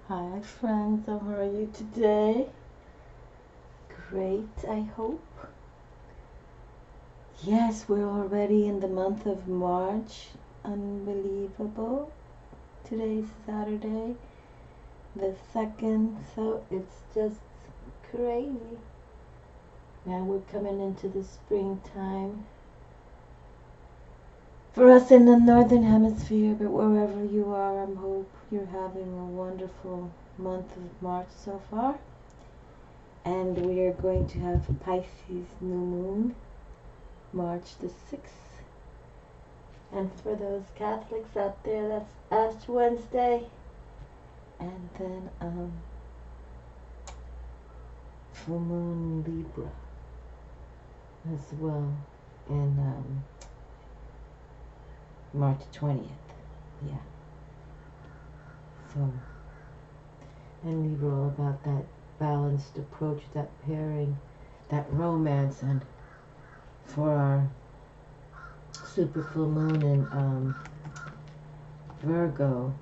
Hi friends, how are you today? Great, I hope. Yes, we're already in the month of March. Unbelievable. Today's Saturday, the 2nd, so it's just crazy. Now we're coming into the springtime. For us in the northern hemisphere, but wherever you are, I hope you're having a wonderful month of March so far. And we are going to have Pisces new moon, March the 6th. And for those Catholics out there, that's Ash Wednesday. And then full moon Libra as well in March 20th. Yeah. So, and Libra all about that balanced approach, that pairing, that romance. And for our super full moon in Virgo,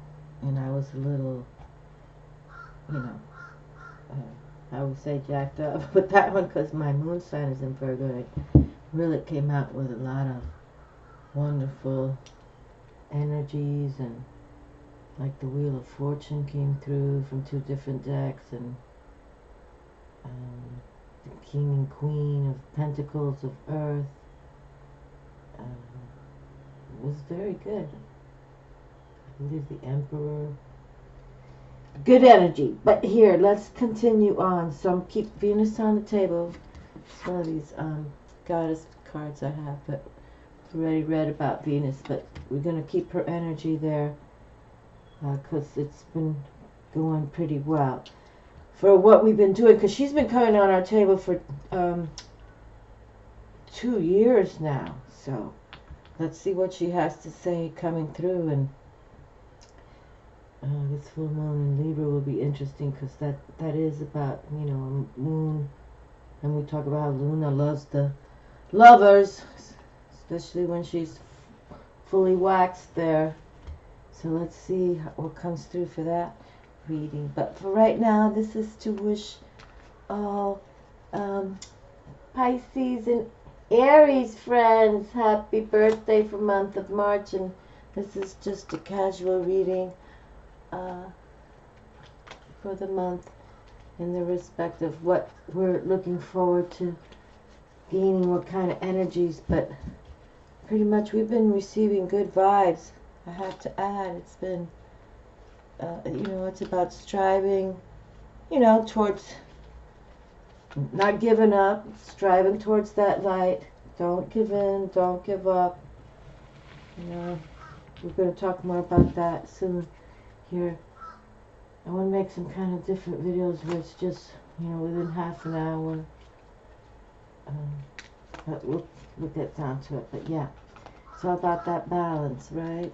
and I was a little, I would say jacked up with that one because my moon sign is in Virgo. It really came out with a lot of wonderful energies, and like the Wheel of Fortune came through from 2 different decks, and the King and Queen of Pentacles of Earth. It was very good. I believe the Emperor. Good energy. But here, let's continue on. So keep Venus on the table. It's one of these goddess cards I have, but I've already read about Venus, but we're going to keep her energy there because it's been going pretty well for what we've been doing, because she's been coming on our table for 2 years now. So let's see what she has to say coming through. And this full moon in Libra will be interesting because that is about, moon. And we talk about how Luna loves the lovers, especially when she's fully waxed there. So let's see what comes through for that reading. But for right now, this is to wish all Pisces and Aries friends happy birthday for month of March. And this is just a casual reading for the month in the respect of what we're looking forward to gaining, what kind of energies. But pretty much we've been receiving good vibes. I have to add, it's been it's about striving towards not giving up, striving towards that light. Don't give in, don't give up. We're going to talk more about that soon here. I want to make some kind of different videos where it's just, within half an hour. But we'll get down to it. But yeah, it's all about that balance, right?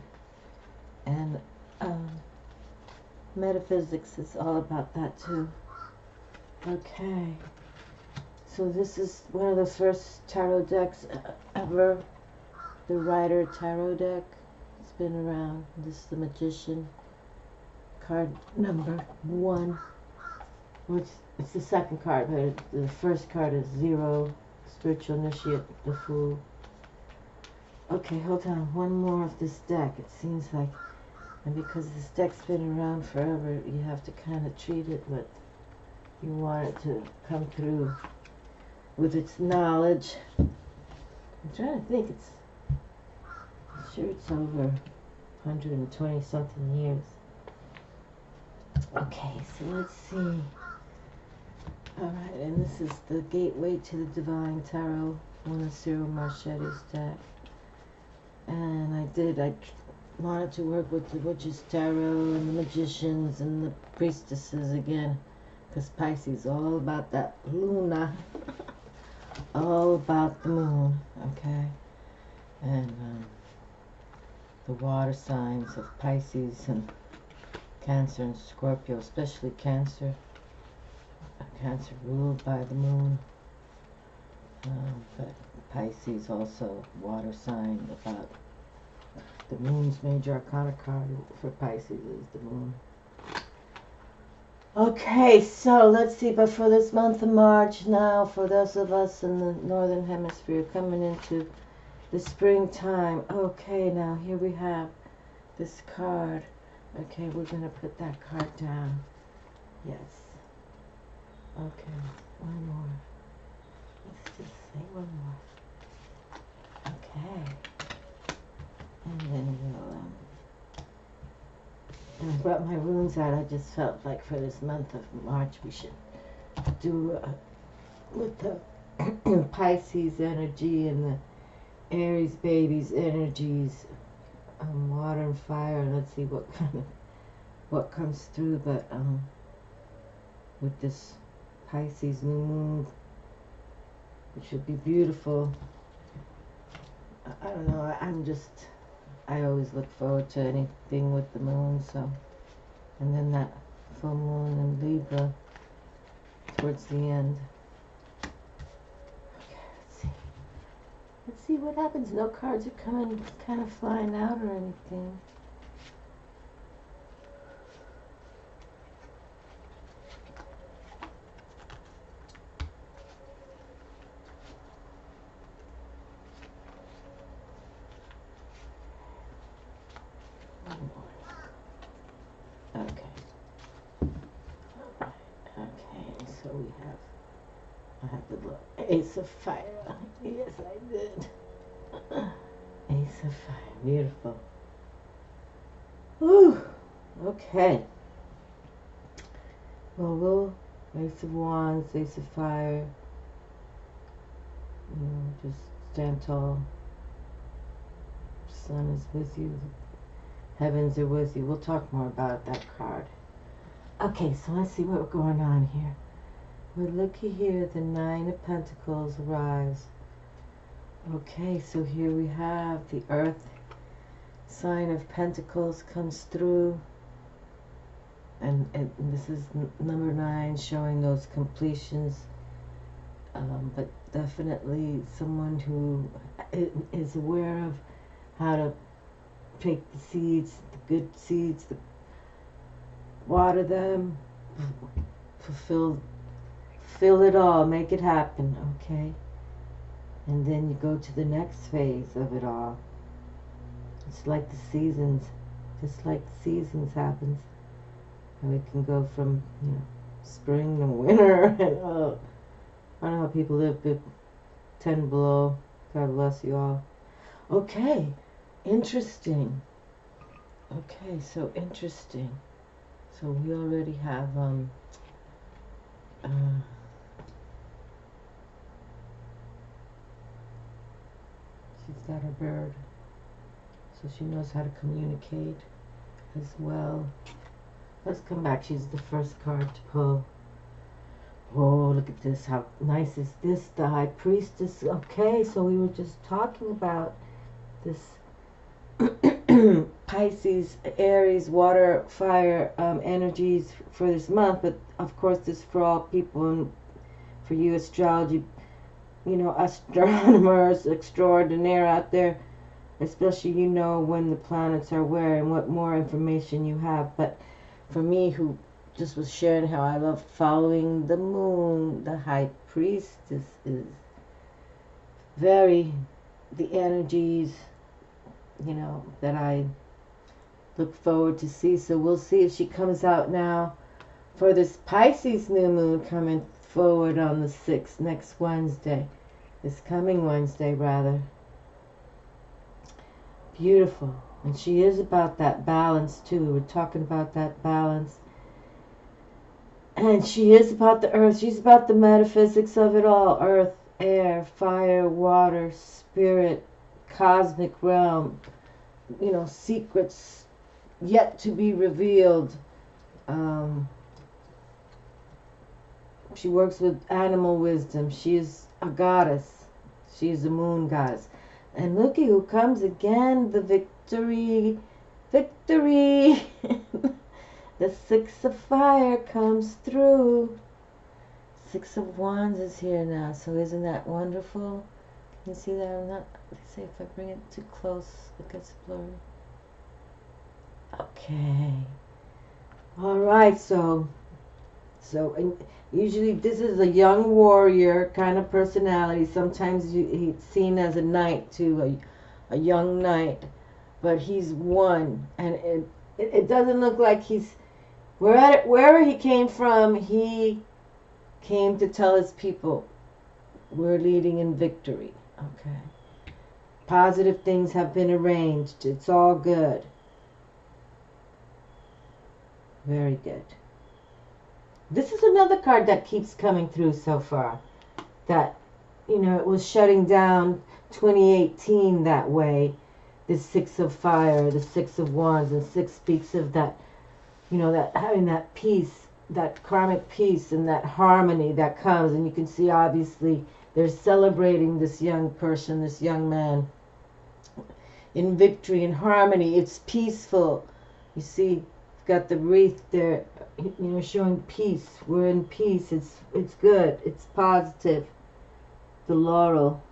And metaphysics is all about that too. Okay. So this is one of the first tarot decks ever. The Rider Tarot deck. It's been around. This is the Magician. Card number 1, which it's the second card, but the first card is 0, Spiritual Initiate, the Fool. Okay, hold on, one more of this deck. It seems like, and because this deck's been around forever, you have to kind of treat it, but you want it to come through with its knowledge. I'm trying to think, I'm sure it's over 120 something years. Okay, so let's see. Alright, and this is the Gateway to the Divine Tarot, one of Cyril Marchetti's deck. And I wanted to work with the Witches Tarot and the Magicians and the Priestesses again, because Pisces is all about that Luna, all about the moon, okay? And the water signs of Pisces and Cancer and Scorpio, especially Cancer. Cancer ruled by the moon. But Pisces also water sign. About the moon's major arcana card for Pisces is the moon. Okay, so let's see, but for this month of March now, for those of us in the Northern Hemisphere coming into the springtime, okay, now here we have this card. Okay, we're going to put that card down. Yes. Okay, one more. Let's just say one more. Okay. And then we'll, and I brought my runes out. I just felt like for this month of March we should do with the Pisces energy and the Aries babies energies, water and fire. Let's see what comes through. But with this Pisces new moon, it should be beautiful. I don't know. I always look forward to anything with the moon. So, and then that full moon in Libra towards the end. Okay, let's see what happens. No cards are coming, kind of flying out or anything. I have the look. Ace of Fire. Yes, I did. Ace of Fire. Beautiful. Whew. Okay. Well, Ace of Wands, Ace of Fire. Just stand tall. Sun is with you. Heavens are with you. We'll talk more about that card. Okay, so let's see what's going on here. Well, looky here, the Nine of Pentacles arrives. Okay, so here we have the Earth sign of Pentacles comes through. And this is number 9, showing those completions. But definitely someone who is aware of how to take the seeds, the good seeds, water them, fill it all, make it happen, okay? And then you go to the next phase of it all. It's like the seasons, just like the seasons happens. And we can go from, spring to winter, and I don't know how people live, but 10 below. God bless you all. Okay, interesting. Okay, so interesting. So we already have, she's got her bird, so she knows how to communicate as well. Let's come back. She's the first card to pull. Oh, look at this. How nice is this? The High Priestess. Okay, so we were just talking about this Pisces, Aries, water, fire energies for this month. But of course, this is for all people, and for you astrology, astronomers extraordinaire out there, especially when the planets are where and what more information you have. But for me, who just was sharing how I love following the moon, the High Priestess is the energies, that I look forward to see. So we'll see if she comes out now for this Pisces new moon coming forward on the 6th, next Wednesday. This coming Wednesday, rather. Beautiful. And she is about that balance, too. We're talking about that balance. And she is about the earth. She's about the metaphysics of it all. Earth, air, fire, water, spirit, cosmic realm. Secrets yet to be revealed. She works with animal wisdom. She is a goddess. She is a moon goddess. And looky who comes again. The victory. Victory. The 6 of Fire comes through. 6 of Wands is here now. So isn't that wonderful? You see that? Let's see if I bring it too close, it gets blurry. Okay. Alright, so So, and usually this is a young warrior kind of personality. Sometimes he's seen as a knight too, a young knight, but he's one, and it doesn't look like he's wherever he came from. He came to tell his people, we're leading in victory. Okay, positive things have been arranged. It's all good. Very good. This is another card that keeps coming through so far. That, you know, it was shutting down 2018 that way. The Six of Fire, the Six of Wands, and Six speaks of that, you know, that having that peace, that karmic peace and that harmony that comes. And you can see obviously they're celebrating this young person, this young man, in victory and harmony. It's peaceful. You see, got the wreath there, you know, showing peace. We're in peace. It's good. It's positive. The laurel.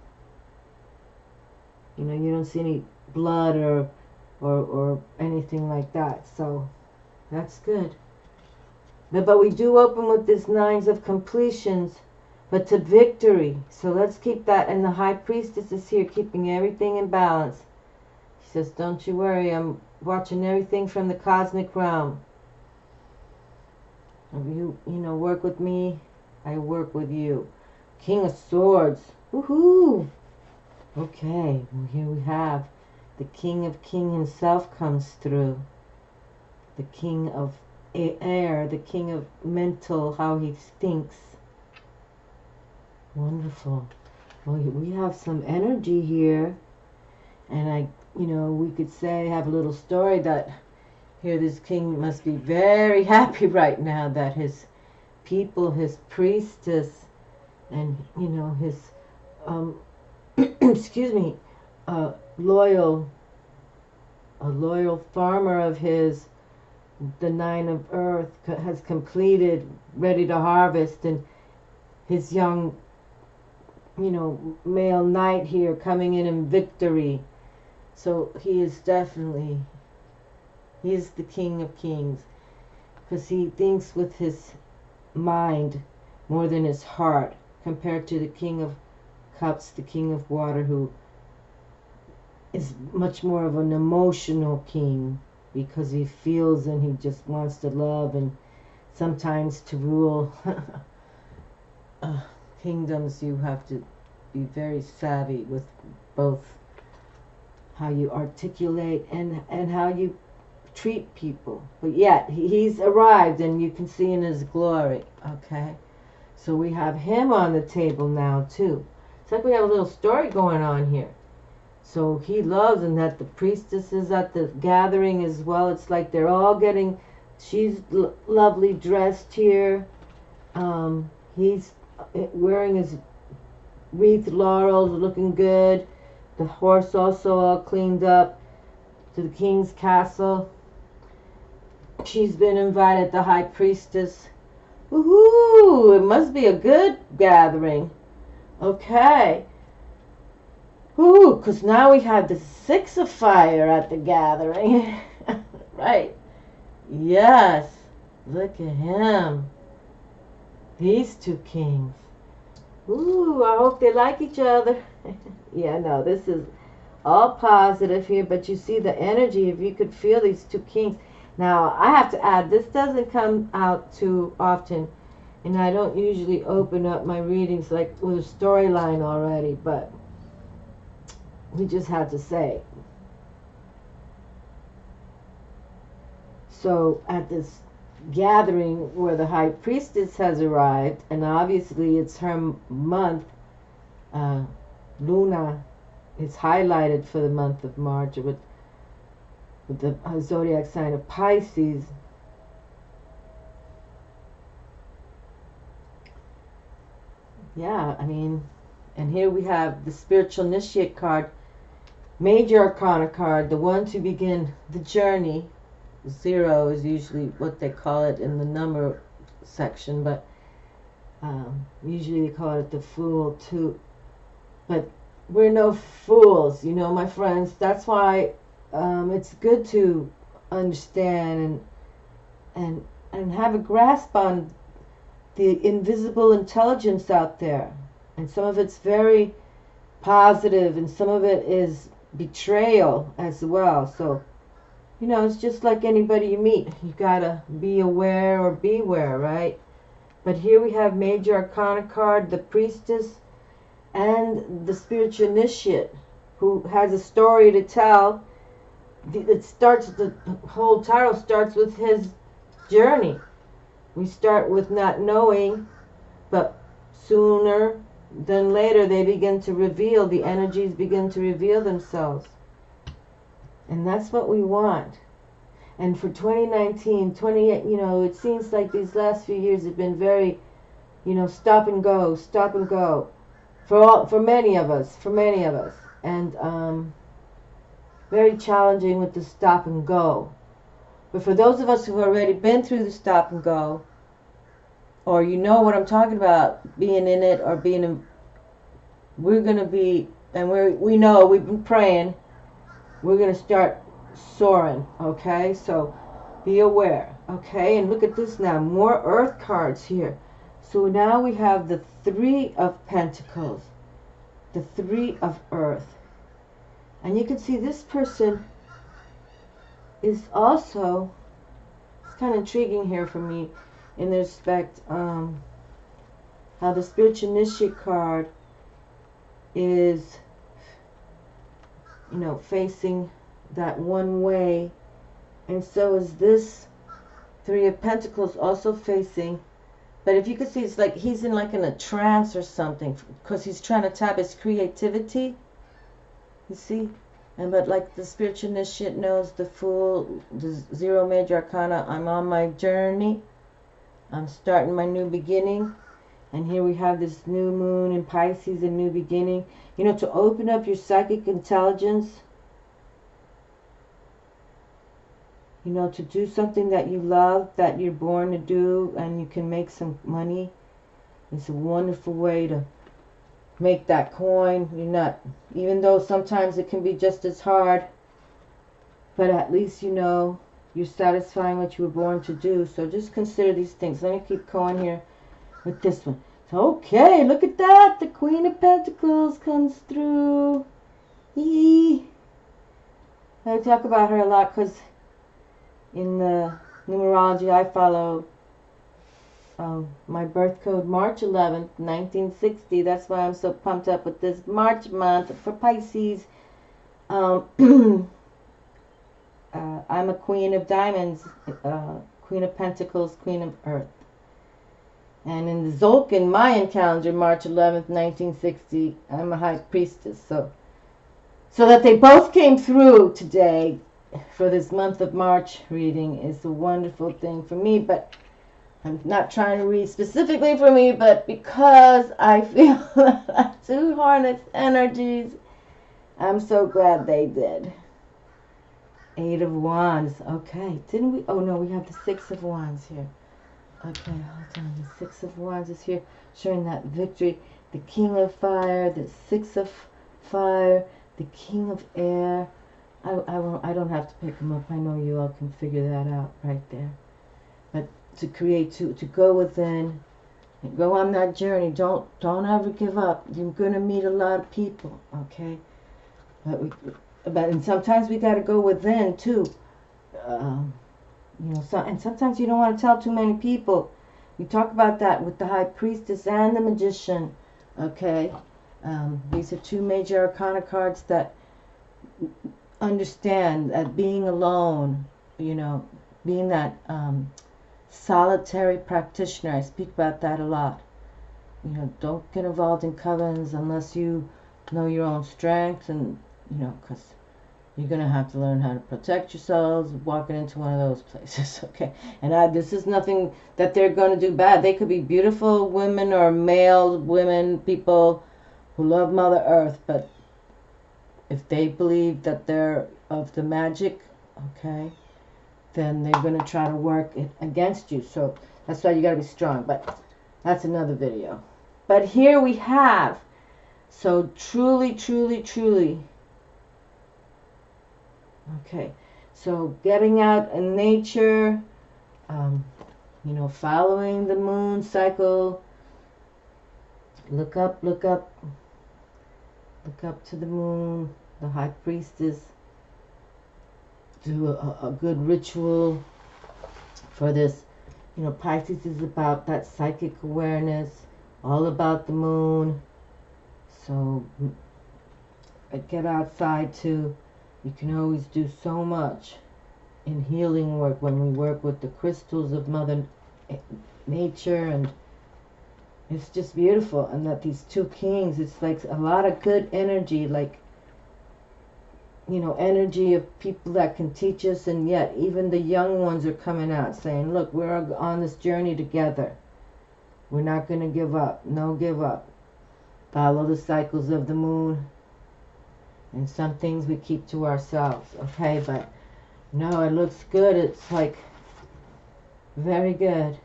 You know, you don't see any blood or anything like that. So that's good. But we do open with this nines of completions, but to victory. So let's keep that. And the High Priestess is here, keeping everything in balance. She says, don't you worry, I'm watching everything from the cosmic realm. You know, work with me, I work with you. King of Swords. Woohoo! Okay, well, here we have the King of King himself comes through. The King of Air, the King of mental, how he thinks. Wonderful. Well, we have some energy here. And you know, we could say, have a little story that here this king must be very happy right now that his people, his priestess, and, you know, his, excuse me, a loyal farmer of his, the Nine of Earth, has completed, ready to harvest, and his young, you know, male knight here coming in victory. So he is definitely, he is the King of Kings, because he thinks with his mind more than his heart, compared to the King of Cups, the King of Water, who is much more of an emotional king, because he feels and he just wants to love, and sometimes to rule kingdoms you have to be very savvy with both how you articulate and how you treat people. But yet, he's arrived, and you can see in his glory, okay? So we have him on the table now, too. It's like we have a little story going on here. So he loves, and that the priestess is at the gathering as well. It's like they're all getting, she's lovely dressed here. He's wearing his wreath laurels, looking good. The horse also all cleaned up to the king's castle. She's been invited, the High Priestess. Woohoo! It must be a good gathering. Okay. Ooh, because now we have the Six of Fire at the gathering. Right. Yes. Look at him. These two kings. Ooh, I hope they like each other. Yeah, no, this is all positive here, but you see the energy, if you could feel these two kings. Now, I have to add, this doesn't come out too often, and I don't usually open up my readings like with a storyline already, but we just had to say. So, at this gathering where the High Priestess has arrived, and obviously it's her month, Luna is highlighted for the month of March with the zodiac sign of Pisces. Yeah, I mean, and here we have the Spiritual Initiate card, Major Arcana card, the one to begin the journey. 0 is usually what they call it in the number section, but usually they call it the Fool too. But we're no fools, you know, my friends. That's why it's good to understand and have a grasp on the invisible intelligence out there. And some of it's very positive, and some of it is betrayal as well. So, you know, it's just like anybody you meet. You gotta be aware or beware, right? But here we have Major Arcana card, the Priestess, and the Spiritual Initiate, who has a story to tell. The whole tarot starts with his journey. We start with not knowing, but sooner than later they begin to reveal, the energies begin to reveal themselves. And that's what we want. And for 2019, you know, it seems like these last few years have been very, you know, stop and go for many of us, and very challenging with the stop and go. But for those of us who've already been through the stop and go, or you know what I'm talking about, being in it or being in, we're going to be, and we know, we've been praying, we're going to start soaring, okay? So be aware, okay? And look at this now, more earth cards here. So now we have the Three of Pentacles, the Three of Earth. And you can see this person is also, it's kind of intriguing here for me in respect how the Spiritual Initiate card is, you know, facing that one way, and so is this Three of Pentacles also facing. But if you could see, it's like he's in a trance or something, because he's trying to tap his creativity, you see. And but like the Spiritual Initiate knows, the Fool, the Zero Major Arcana, I'm on my journey, I'm starting my new beginning. And here we have this new moon in Pisces, a new beginning. You know, to open up your psychic intelligence, you know, to do something that you love, that you're born to do, and you can make some money. It's a wonderful way to make that coin. You're not, even though sometimes it can be just as hard, but at least you know you're satisfying what you were born to do. So just consider these things. Let me keep going here with this one. Okay, look at that. The Queen of Pentacles comes through. Yee. I talk about her a lot because in the numerology I follow my birth code, March 11th, 1960. That's why I'm so pumped up with this March month for Pisces. I'm a Queen of Diamonds, Queen of Pentacles, Queen of Earth. And in the Zodiac Mayan calendar, March 11th, 1960, I'm a High Priestess. So that they both came through today for this month of March reading is a wonderful thing for me. But I'm not trying to read specifically for me, but because I feel that I do harness energies, I'm so glad they did. Eight of Wands. Okay, didn't we? Oh no, we have the Six of Wands here. Okay, hold on. The Six of Wands is here, showing that victory. The King of Fire, the Six of Fire, the King of Air. I don't have to pick them up. I know you all can figure that out right there. But to create, to go within, and go on that journey. Don't ever give up. You're gonna meet a lot of people, okay? And sometimes we got to go within too. You know, and sometimes you don't want to tell too many people. We talk about that with the High Priestess and the Magician, okay? These are two major arcana cards that understand that being alone, you know, being that solitary practitioner. I speak about that a lot. You know, don't get involved in covens unless you know your own strength, and you know, because you're going to have to learn how to protect yourselves walking into one of those places, okay? And this is nothing that they're going to do bad. They could be beautiful women or male women, people who love Mother Earth, but if they believe that they're of the magic, okay, then they're going to try to work it against you. So that's why you got to be strong. But that's another video. But here we have, so truly, truly, truly, okay, so getting out in nature, You know, following the moon cycle. Look up, look up. Look up to the moon, the high priestess. Do a good ritual for this. You know, Pisces is about that psychic awareness, all about the moon. So get outside too. You can always do so much in healing work when we work with the crystals of Mother Nature, and it's just beautiful. And that these two kings, it's like a lot of good energy, like, you know, energy of people that can teach us, and yet even the young ones are coming out saying, look, we're on this journey together. We're not going to give up. No give up. Follow the cycles of the moon. And some things we keep to ourselves, okay? But no, it looks good. It's like very good.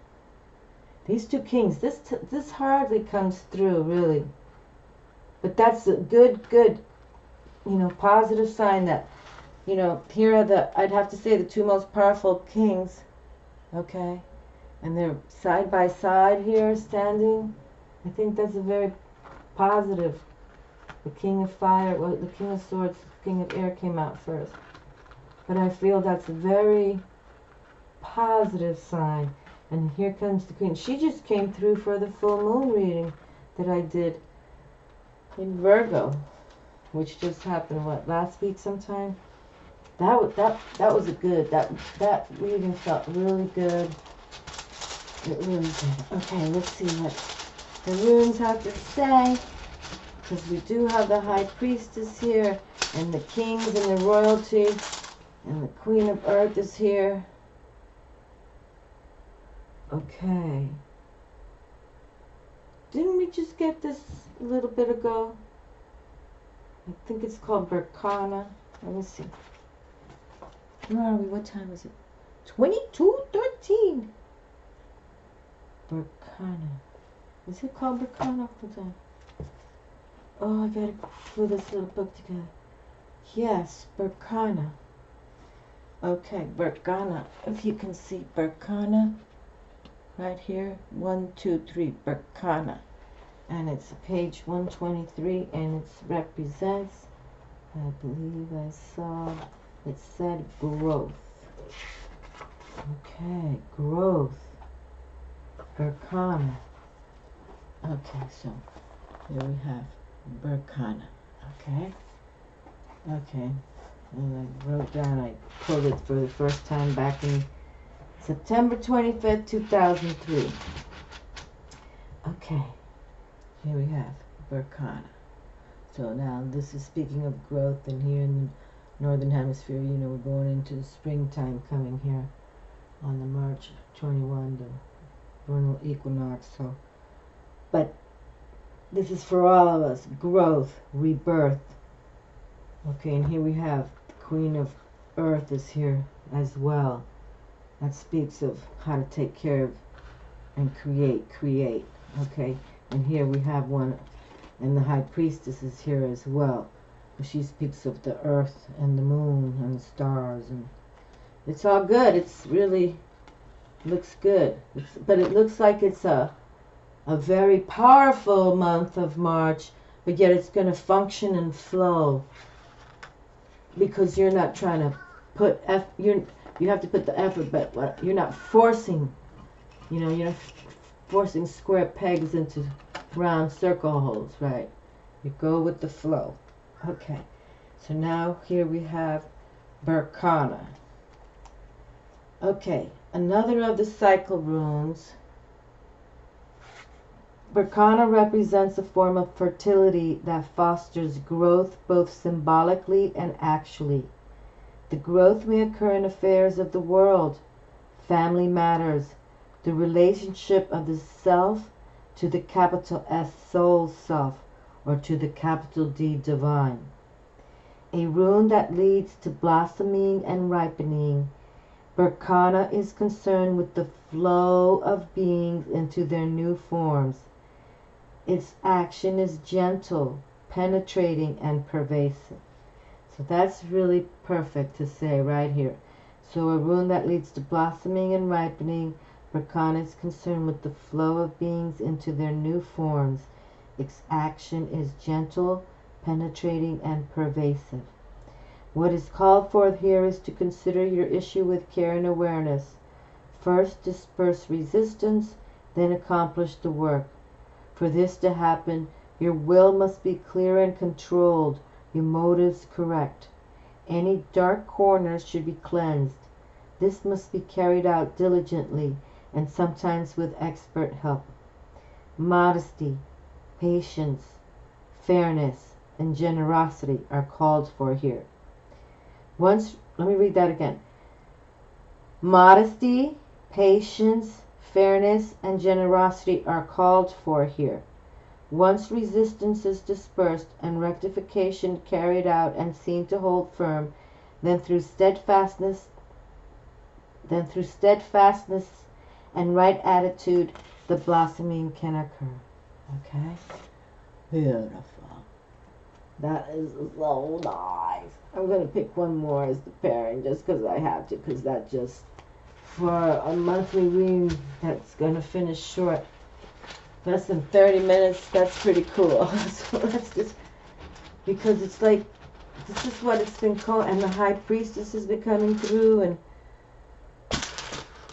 These two kings, this hardly comes through, really. But that's a good, you know, positive sign that, you know, here are the, I'd have to say, the two most powerful kings, okay? And they're side by side here, standing. I think that's a very positive. The King of Fire, well, the King of Swords, the King of Air came out first. But I feel that's a very positive sign. And here comes the Queen. She just came through for the full moon reading that I did in Virgo, which just happened, what, last week sometime? That was a good, that reading felt really good. It really did. Okay, let's see what the runes have to say. Because we do have the High Priestess here, and the kings and the royalty, and the Queen of Earth is here. Okay. Didn't we just get this a little bit ago? I think it's called Berkana. Let me see. Where are we? What time is it? 22:13. Berkana. Is it called Berkana? Hold on. Oh, I gotta put this little book together. Yes, Berkana. Okay, Berkana. If you can see Berkana right here. 1, 2, 3, Berkana. And it's page 123, and it represents, I believe I saw, it said growth. Okay, growth. Berkana. Okay, so here we have Berkana. Okay. Okay. And I wrote down, I pulled it for the first time back in September 25th, 2003. Okay. Here we have Berkana. So now this is speaking of growth, and here in the Northern Hemisphere, you know, we're going into the springtime coming here on the March 21, the vernal equinox. So, but this is for all of us, growth, rebirth. Okay, and here we have the Queen of Earth is here as well. That speaks of how to take care of and create. Okay, and here we have one, and the High Priestess is here as well. She speaks of the earth and the moon and the stars, and it's all good. It's really looks good. But it looks like it's a very powerful month of March, but yet it's going to function and flow because you're not trying to put you have to put the effort, but you're not forcing. You know, you're not forcing square pegs into round circle holes, right? You go with the flow. Okay, so now here we have Berkana. Okay, another of the cycle runes. Berkana represents a form of fertility that fosters growth both symbolically and actually. The growth may occur in affairs of the world, family matters, the relationship of the self to the capital S soul self, or to the capital D divine. A rune that leads to blossoming and ripening. Berkana is concerned with the flow of beings into their new forms. Its action is gentle, penetrating, and pervasive. So that's really perfect to say right here. So a rune that leads to blossoming and ripening, Rakana is concerned with the flow of beings into their new forms. Its action is gentle, penetrating, and pervasive. What is called forth here is to consider your issue with care and awareness. First disperse resistance, then accomplish the work. For this to happen, your will must be clear and controlled, your motives correct. Any dark corners should be cleansed. This must be carried out diligently and sometimes with expert help. Modesty, patience, fairness, and generosity are called for here. Let me read that again. Modesty, patience, fairness, and generosity are called for here. Once resistance is dispersed and rectification carried out and seen to hold firm, then through steadfastness and right attitude, the blossoming can occur. Okay? Beautiful. That is so nice. I'm going to pick one more as the pairing just because I have to, because that just, for a monthly reading that's going to finish short, less than 30 minutes, that's pretty cool. So let's just, because it's like, this is what it's been called, and the High Priestess has been coming through, and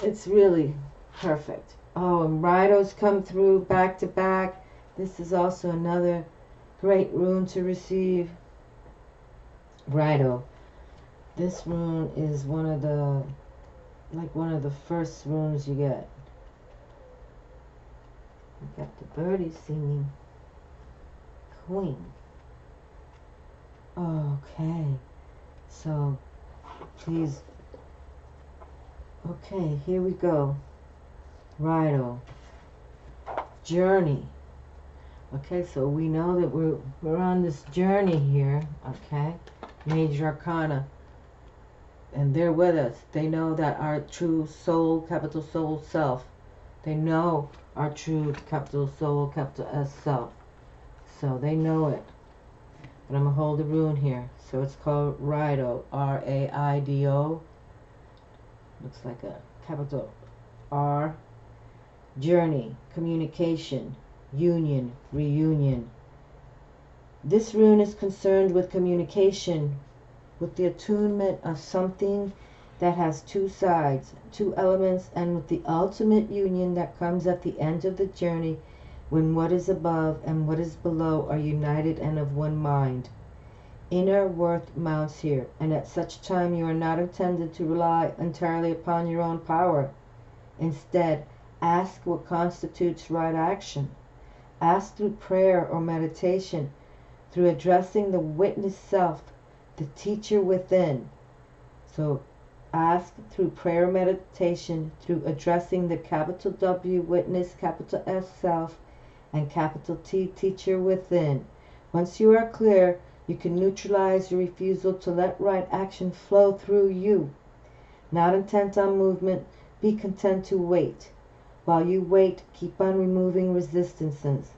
it's really perfect. Oh, and Rido's come through back to back. This is also another great rune to receive. Rido. This rune is one of the first runes you get. You got the birdies singing. Queen. Okay. So, please. Okay, here we go. Rido. Journey. Okay, so we know that we're on this journey here, okay? Major Arcana. And they're with us. They know that our true soul, capital soul self. They know our true capital soul, capital S self. So they know it. But I'm going to hold the rune here. So it's called Rido. R-A-I-D-O. Looks like a capital R. Journey, communication, union, reunion. This rune is concerned with communication, with the attunement of something that has two sides, two elements, and with the ultimate union that comes at the end of the journey when what is above and what is below are united and of one mind. Inner worth mounts here, and at such time you are not intended to rely entirely upon your own power. Instead, ask what constitutes right action. Ask through prayer or meditation, through addressing the witness self, the teacher within. So ask through prayer or meditation, through addressing the capital W witness, capital S self, and capital T teacher within. Once you are clear, you can neutralize your refusal to let right action flow through you. Not intent on movement, be content to wait. While you wait, keep on removing resistances.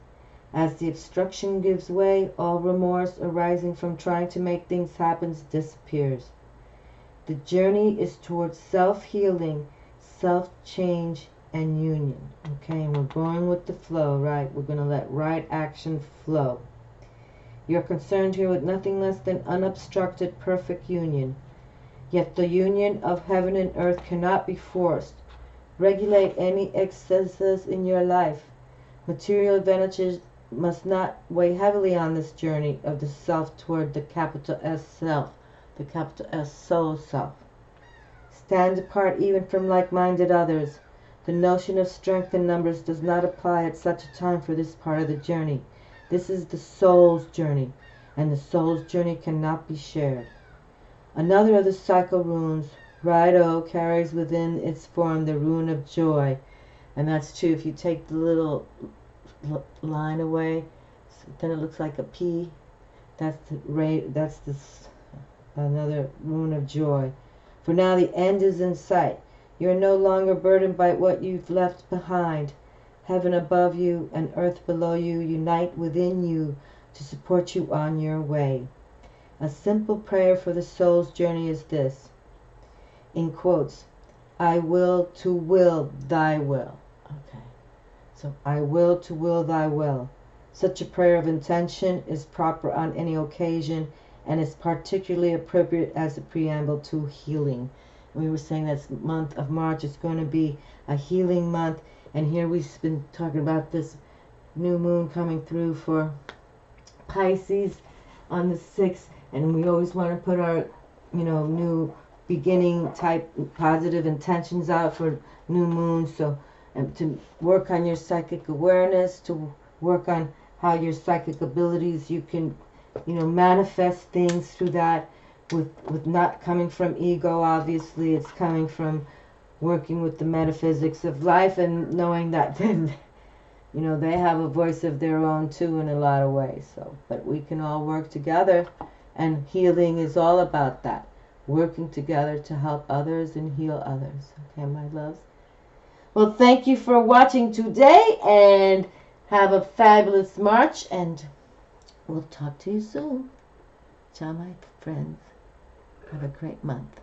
As the obstruction gives way, all remorse arising from trying to make things happen disappears. The journey is towards self-healing, self-change, and union. Okay, and we're going with the flow, right? We're going to let right action flow. You're concerned here with nothing less than unobstructed perfect union. Yet the union of heaven and earth cannot be forced. Regulate any excesses in your life. Material advantages must not weigh heavily on this journey of the self toward the capital S self, the capital S soul self. Stand apart even from like-minded others. The notion of strength in numbers does not apply at such a time for this part of the journey. This is the soul's journey, and the soul's journey cannot be shared. Another of the cycle runes, Rido, carries within its form the rune of joy. And that's true. If you take the little line away, then it looks like a P. That's another rune of joy. For now the end is in sight. You are no longer burdened by what you've left behind. Heaven above you and earth below you unite within you to support you on your way. A simple prayer for the soul's journey is this, in quotes, I will to will thy will. Okay. So I will to will thy will. Such a prayer of intention is proper on any occasion and is particularly appropriate as a preamble to healing. And we were saying this month of March is going to be a healing month. And here we've been talking about this new moon coming through for Pisces on the 6th. And we always want to put our, new beginning type positive intentions out for new moon. So to work on your psychic awareness, to work on how your psychic abilities, you can, manifest things through that with not coming from ego, obviously. It's coming from working with the metaphysics of life and knowing that then, they have a voice of their own too in a lot of ways. So, but we can all work together, and healing is all about that. Working together to help others and heal others. Okay, my loves? Well, thank you for watching today, and have a fabulous March, and we'll talk to you soon. Ciao, my friends. Have a great month.